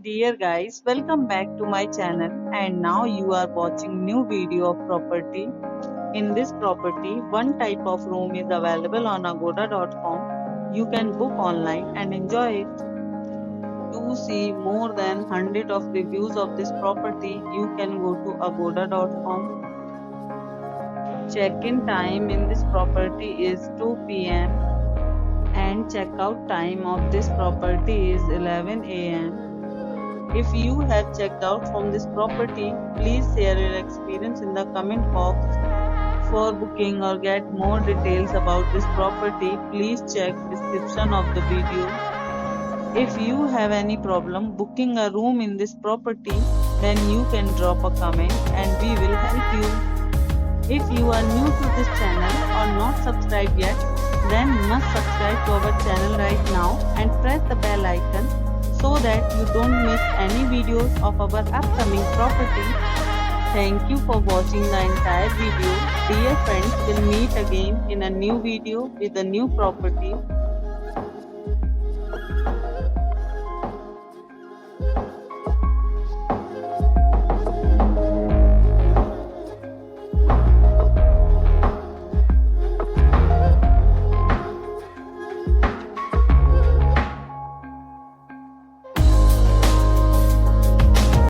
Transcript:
Dear guys, welcome back to my channel and now you are watching new video of property. In this property, one type of room is available on agoda.com. You can book online and enjoy it. To see more than 100 of reviews of this property, you can go to agoda.com. Check-in time in this property is 2 p.m. and check-out time of this property is 11 a.m. If you have checked out from this property, please share your experience in the comment box. For booking or get more details about this property, please check description of the video. If you have any problem booking a room in this property, then you can drop a comment and we will help you. If you are new to this channel or not subscribed yet, then must subscribe to our channel right now and press the bell icon so that you don't miss any videos of our upcoming property. Thank you for watching the entire video. Dear friends, we'll meet again in a new video with a new property.